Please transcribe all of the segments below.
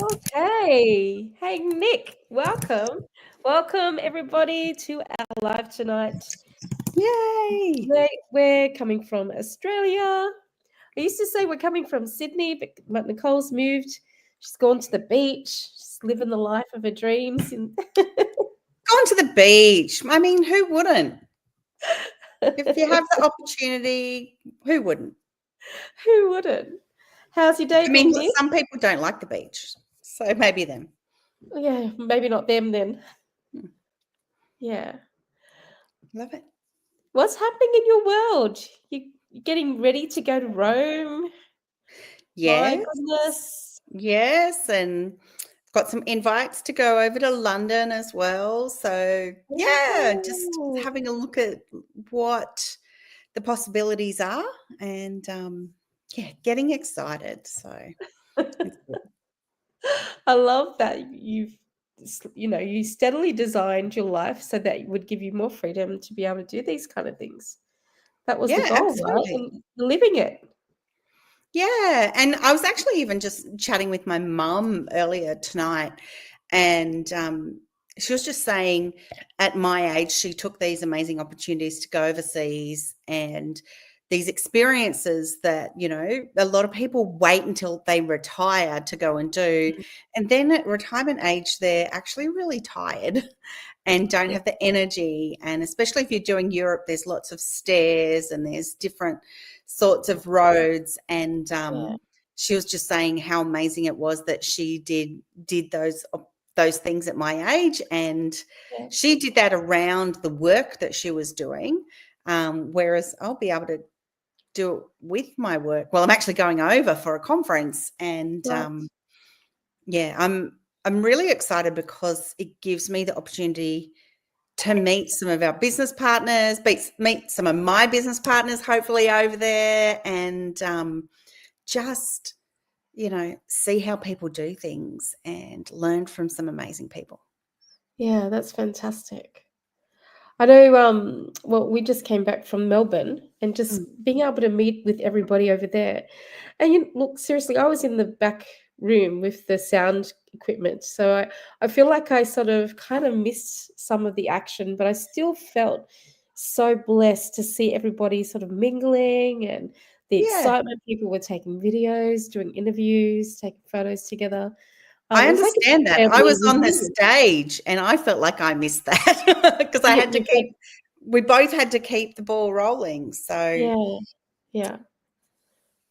Okay. Hey, Nick, welcome. Welcome, everybody, to our live tonight. Yay! We're coming from Australia. I used to say we're coming from Sydney, but Nicole's moved. She's gone to the beach. She's living the life of her dreams. Gone to the beach. I mean, who wouldn't? If you have the opportunity, who wouldn't? Who wouldn't? How's your day I been, mean, Nick? some people don't like the beach, so maybe them. Yeah, maybe not them then. Hmm. Yeah. Love it. What's happening in your world? You getting ready to go to Rome? My Yes. goodness. Yes, and got some invites to go over to London as well. So, yeah, just Ooh. having a look at what the possibilities are and getting excited. So, it's good. I love that you steadily designed your life so that it would give you more freedom to be able to do these kind of things. That was the Yeah, goal, right? absolutely. And living it. Yeah, and I was actually even just chatting with my mum earlier tonight, and she was just saying at my age, she took these amazing opportunities to go overseas and these experiences that, a lot of people wait until they retire to go and do. And then at retirement age, they're actually really tired and don't Yeah. have the energy. And especially if you're doing Europe, there's lots of stairs and there's different sorts of roads. And Yeah. she was just saying how amazing it was that she did those things at my age, and Yeah. she did that around the work that she was doing. Whereas I'll be able to do it with my work. Well, I'm actually going over for a conference, and Right. yeah, I'm really excited because it gives me the opportunity to meet some of our business partners, meet some of my business partners, hopefully over there, and just see how people do things and learn from some amazing people. Yeah, that's fantastic. I know, well, we just came back from Melbourne and just Mm. being able to meet with everybody over there. And look, seriously, I was in the back room with the sound equipment. So I feel like I sort of kind of missed some of the action, but I still felt so blessed to see everybody sort of mingling and the Yeah, excitement. People were taking videos, doing interviews, taking photos together. I It was like a understand that. I family was on the reunion. stage and I felt like I missed that because I You, had to you felt, we both had to keep the ball rolling. So, yeah, yeah.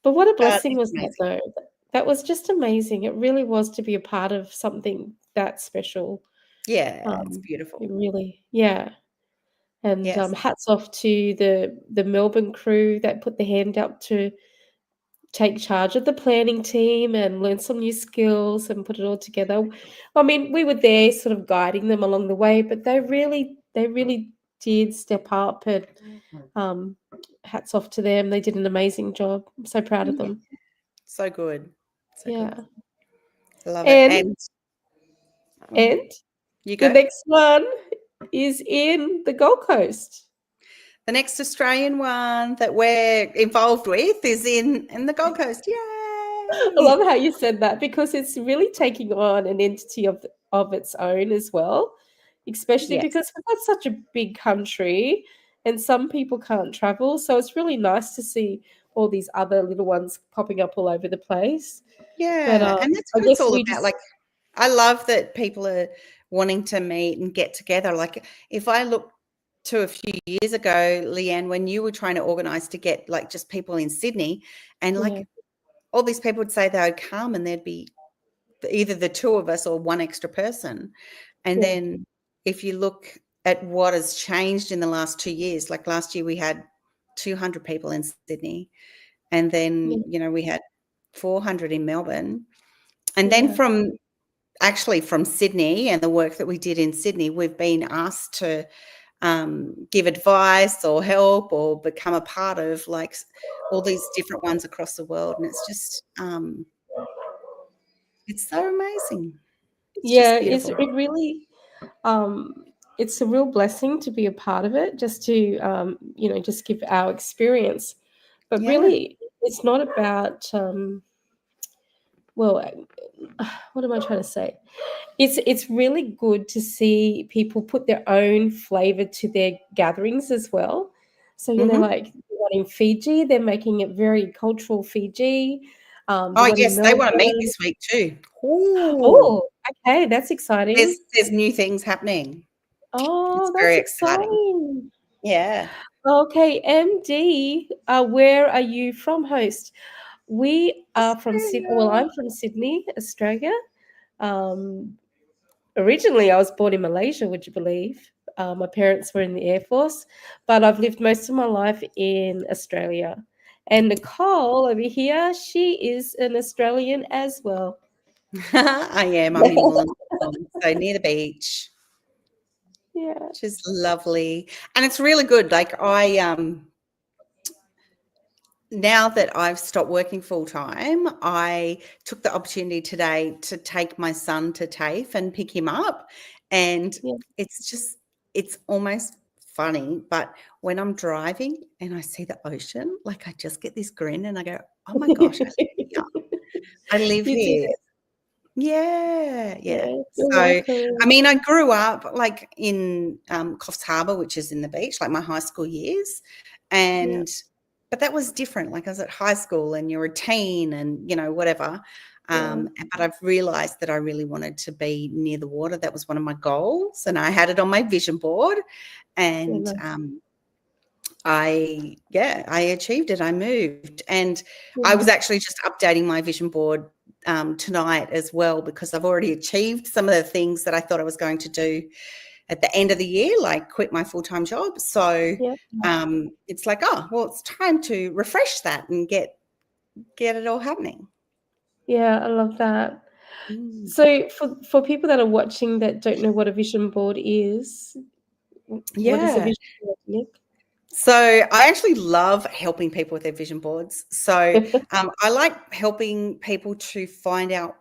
But what a but blessing it's was that, amazing. though. That was just amazing. It really was to be a part of something that special. Yeah, it's It beautiful. really, yeah. And Yes. hats off to the Melbourne crew that put the hand up to take charge of the planning team and learn some new skills and put it all together. I mean, we were there sort of guiding them along the way, but they really did step up and um, hats off to them. They did an amazing job. I'm so proud of Yeah, them. so good. So good. Yeah. Love it. And And mhm, and you the go. next one is in the Gold Coast. The next Australian one that we're involved with is in the Gold Coast. I Yay! love how you said that because it's really taking on an entity of its own as well, especially Yes. because we've got such a big country and some people can't travel. So it's really nice to see all these other little ones popping up all over the place. But Yeah, and that's I what it's guess all we about. just Like, I love that people are wanting to meet and get together. Like, if I look to a few years ago, Leanne, when you were trying to organise to get like just people in Sydney, and yeah, like all these people would say they would come, and there'd be either the two of us or one extra person. And yeah, then if you look at what has changed in the last 2 years, like last year we had 200 people in Sydney, and then yeah, we had 400 in Melbourne. And then yeah. from Sydney and the work that we did in Sydney, we've been asked to give advice or help or become a part of like all these different ones across the world. And it's just, it's so amazing. It's Yeah, just beautiful. it really um it's a real blessing to be a part of it, just to just give our experience. But Yeah. really it's not about well, what am I trying to say? It's really good to see people put their own flavor to their gatherings as well. So, Mhm. like the one in Fiji, they're making it very cultural Fiji. The Oh, one in yes, they wanna meet Melbourne. this week too. Ooh, Oh, okay, that's exciting. there's new things happening. Oh, It's that's very exciting. exciting. Yeah. Okay, MD, where are you from, host? We are from Sydney. Well, Australia. I'm from Sydney, Australia. Um, Originally, I was born in Malaysia, would you believe? My parents were in the Air Force, but I've lived most of my life in Australia. And Nicole over here, she is an Australian as well. I am, I'm in Wollongong, so near the beach, Yeah. which is lovely, and it's really good, like, now that I've stopped working full time, I took the opportunity today to take my son to TAFE and pick him up. And Yeah. it's almost funny, but when I'm driving and I see the ocean, like I just get this grin and I go, oh my gosh, I live here. I live You did here. it. Yeah, yeah. Yeah, you're So, I welcome. mean, I grew up like in Coffs Harbour, which is in the beach, like my high school years. Yeah. And, but that was different. Like I was at high school and you're a teen and, whatever. Yeah. But I've realized that I really wanted to be near the water. That was one of my goals. And I had it on my vision board. Yeah, And nice. I achieved it. I moved. And I was Yeah. actually just updating my vision board tonight as well, because I've already achieved some of the things that I thought I was going to do at the end of the year, like quit my full-time job. So Yeah. it's like, oh, well, it's time to refresh that and get it all happening. Yeah, I love that. Mm. So for people that are watching that don't know what a vision board is, what is a Yeah. vision board, Nick? So I actually love helping people with their vision boards. So I like helping people to find out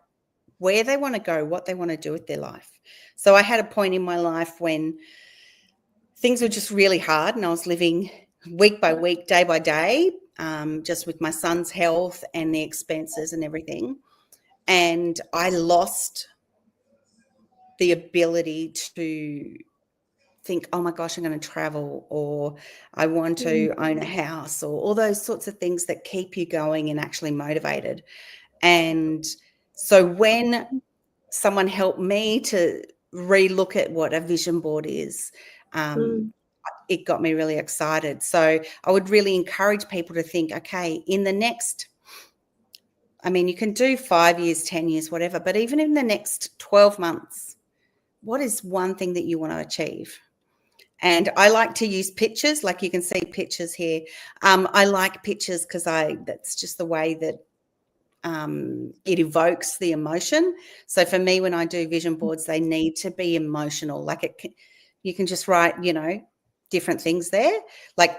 where they want to go, what they want to do with their life. So I had a point in my life when things were just really hard and I was living week by week, day by day, just with my son's health and the expenses and everything. And I lost the ability to think, oh my gosh, I'm going to travel, or I want to own a house, or all those sorts of things that keep you going and actually motivated. And so when someone helped me to relook at what a vision board is, Mm, it got me really excited. So I would really encourage people to think, okay, in the next, I mean, you can do 5 years, 10 years, whatever, but even in the next 12 months, what is one thing that you want to achieve? And I like to use pictures, like you can see pictures here. I like pictures because that's just the way that it evokes the emotion. So for me, when I do vision boards, they need to be emotional. Like you can just write, different things there. Like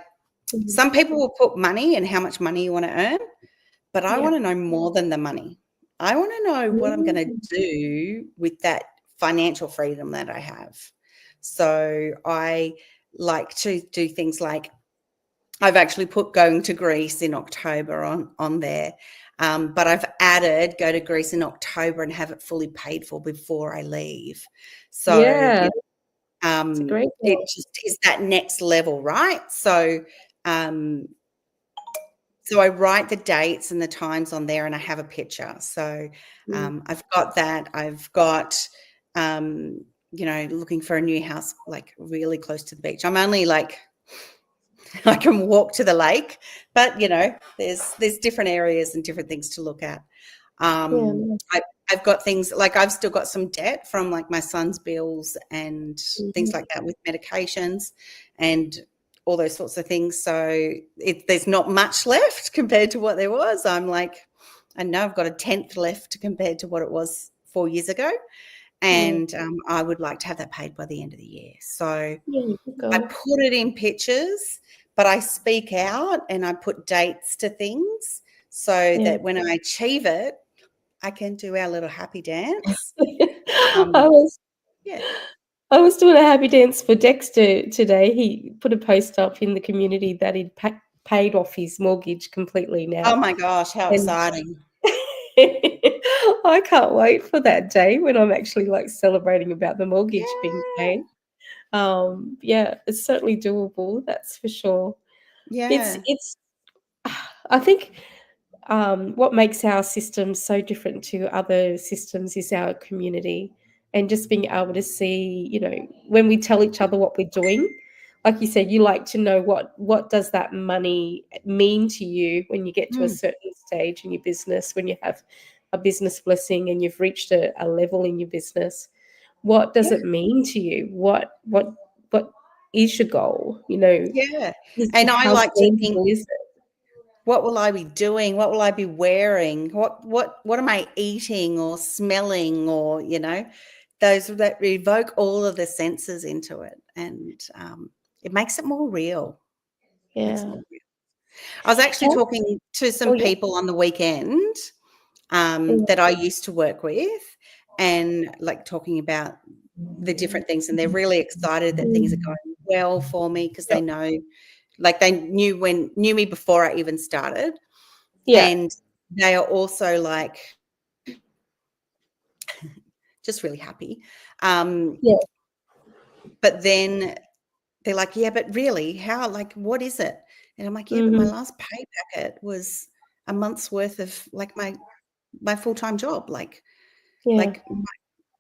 mhm. some people will put money and how much money you want to earn, but I Yeah. want to know more than the money. I want to know what I'm going to Mm, do with that financial freedom that I have. So I like to do things like I've actually put going to Greece in October on there, but I've added go to Greece in October and have it fully paid for before I leave. So yeah, it's a great it one. just is that next level, right? Um, so I write the dates and the times on there and I have a picture. So Mm, I've got that. I've got, looking for a new house, like really close to the beach. I'm only like, I can walk to the lake, but there's different areas and different things to look at. yeah, Um, nice. I've got things like I've still got some debt from like my son's bills and things Mhm. like that with medications and all those sorts of things. So there's not much left compared to what there was. I'm like, I know I've got a tenth left compared to what it was 4 years ago. Yeah. And I would like to have that paid by the end of the year. So Yeah, you could I go. put it in pictures, but I speak out and I put dates to things so Yeah. that when I achieve it, I can do our little happy dance. I Um, was yeah. I was doing a happy dance for Dexter today. He put a post up in the community that he'd paid off his mortgage completely Oh now, my gosh, how and exciting. I can't wait for that day when I'm actually like celebrating about the mortgage being Yeah. paid. Yeah, it's certainly doable, that's for sure. Yeah. It's I think what makes our system so different to other systems is our community, and just being able to see, when we tell each other what we're doing. Like you said, you like to know what does that money mean to you when you get to a Mm, certain stage in your business, when you have a business blessing and you've reached a level in your business. What does yeah. it mean to you? What is your goal? Yeah. And I How like to think, tangible is it? what will I be doing? What will I be wearing? What am I eating or smelling, or, those that evoke all of the senses into it. And it makes it more real. Makes it Yeah. more real. I was actually Oh, talking to some oh yeah. people on the weekend Yeah. that I used to work with, and like talking about the different things, and they're really excited that things are Mm. going well for me because they Yep. know, like, they knew me before I even started, Yeah. and they are also like just really happy. Um, Yeah. but then they're like, "Yeah, but really, how? Like, what is it?" And I'm like, "Yeah, but my Mhm. last pay packet was a month's worth of like my full time job, Yeah. like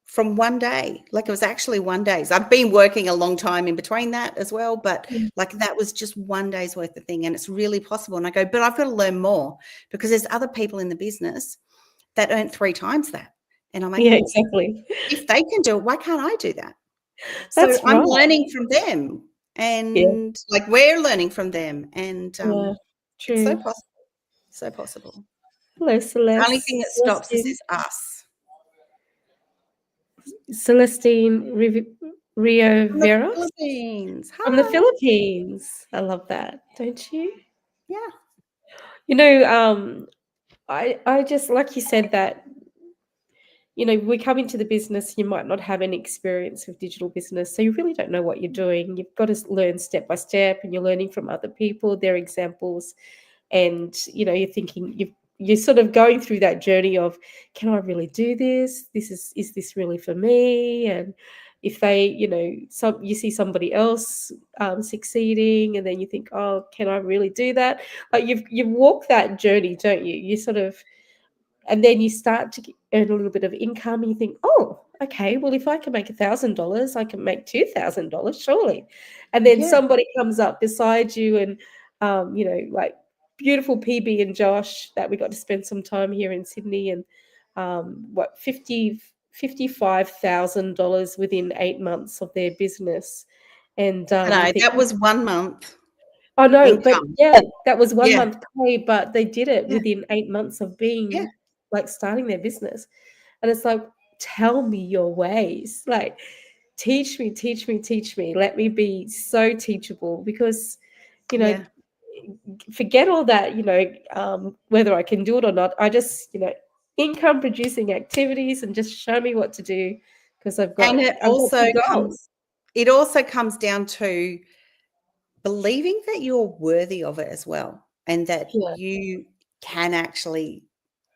from one day. Like, it was actually one day. So I've been working a long time in between that as well, but Mm. like that was just one day's worth of thing, and it's really possible." And I go, "But I've got to learn more because there's other people in the business that earn 3 times that." And I'm like, Yeah, "Well, exactly. if they can do it, why can't I do that?" So That's I'm right. learning from them, Yeah. and like we're learning from them, and Yeah. it's so True. possible, so possible. Hello, The only thing Celeste. that stops us Celestine. is us. Celestine Rio From the Veros Philippines. from the Hi. Philippines. I love that, don't you? Yeah. You know, I just like you said that, we come into the business, you might not have any experience with digital business, so you really don't know what you're doing. You've got to learn step by step, and you're learning from other people, their examples, and you're thinking you're sort of going through that journey of, can I really do this? Is this really for me? And if they, you see somebody else succeeding, and then you think, oh, can I really do that? Like you've walked that journey, don't you? You sort of, and then you start to earn a little bit of income, and you think, oh, okay, well, if I can make $1,000, I can make $2,000, surely. And then Yeah. somebody comes up beside you, and like beautiful PB and Josh that we got to spend some time here in Sydney, and what, $55,000 within 8 months of their business. And I you know, think, that was 1 month oh no, but income. yeah, that was one Yeah. month pay, but they did it Yeah. within 8 months of Yeah. being, like, starting their business. And it's like, tell me your ways. Like, teach me, teach me, teach me. Let me be so teachable, because, you know, Yeah. forget all that, whether I can do it or not. I just, income producing activities, and just show me what to do, because And I've got big goals. it also comes down to believing that you're worthy of it as well, and that Yeah, you can actually,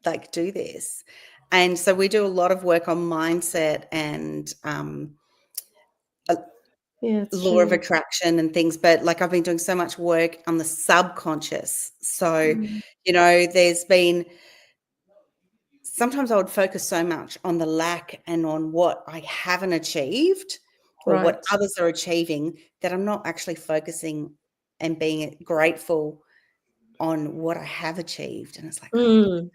like, do this. And so we do a lot of work on mindset and a yeah, it's law of true. attraction and things, but like I've been doing so much work on the subconscious. So, Mm, there's been sometimes I would focus so much on the lack and on what I haven't achieved or what right. others are achieving, that I'm not actually focusing and being grateful on what I have achieved. And it's like, oh, Mm,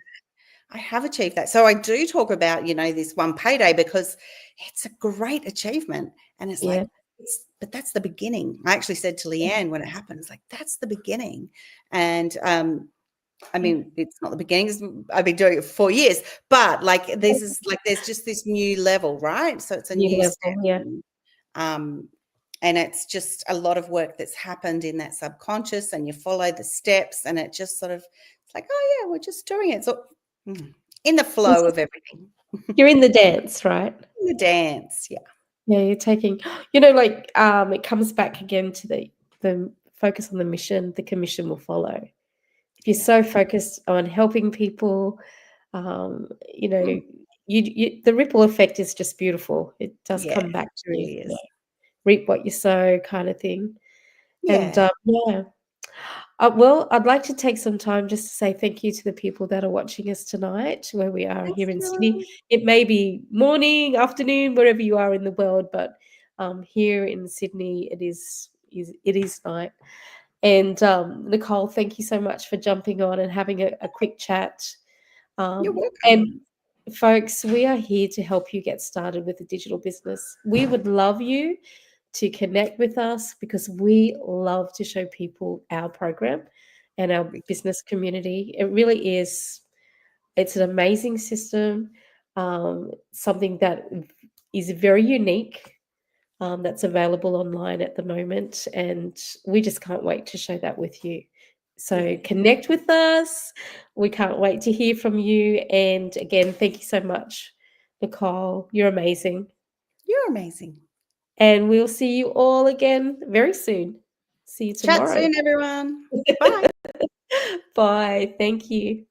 I have achieved that. So I do talk about, this one payday because it's a great achievement. And it's yeah. like, but that's the beginning. I actually said to Leanne when it happened, it's like, that's the beginning. And I mean, it's not the beginning. I've been doing it for 4 years, but like there's just this new level, right? So it's a New new step, level, yeah. um, and it's just a lot of work that's happened in that subconscious, and you follow the steps, and it just sort of, it's like, oh yeah, we're just doing it. So in the It's flow just of everything, you're in the dance, right? in the dance, yeah, Yeah, you're taking, it comes back again to the focus on the mission, the commission will follow. If you're yeah, so focused on helping people, You know, Mm. the ripple effect is just beautiful. It does Yeah, come back it to, really is. reap what you sow kind of thing. And, Yeah. yeah. Well, I'd like to take some time just to say thank you to the people that are watching us tonight, where we are Thanks, here in Sydney. Caroline. It may be morning, afternoon, wherever you are in the world, but here in Sydney, it is night. And Nicole, thank you so much for jumping on and having a quick chat. You're And welcome. folks, we are here to help you get started with a digital business. We would love you to connect with us because we love to show people our program and our business community. It really is, it's an amazing system, something that is very unique, that's available online at the moment. And we just can't wait to share that with you. So Yeah. connect with us. We can't wait to hear from you. And again, thank you so much, Nicole. You're amazing. You're amazing. And we'll see you all again very soon. See you Chat tomorrow. soon, everyone. Bye. Bye. Thank you.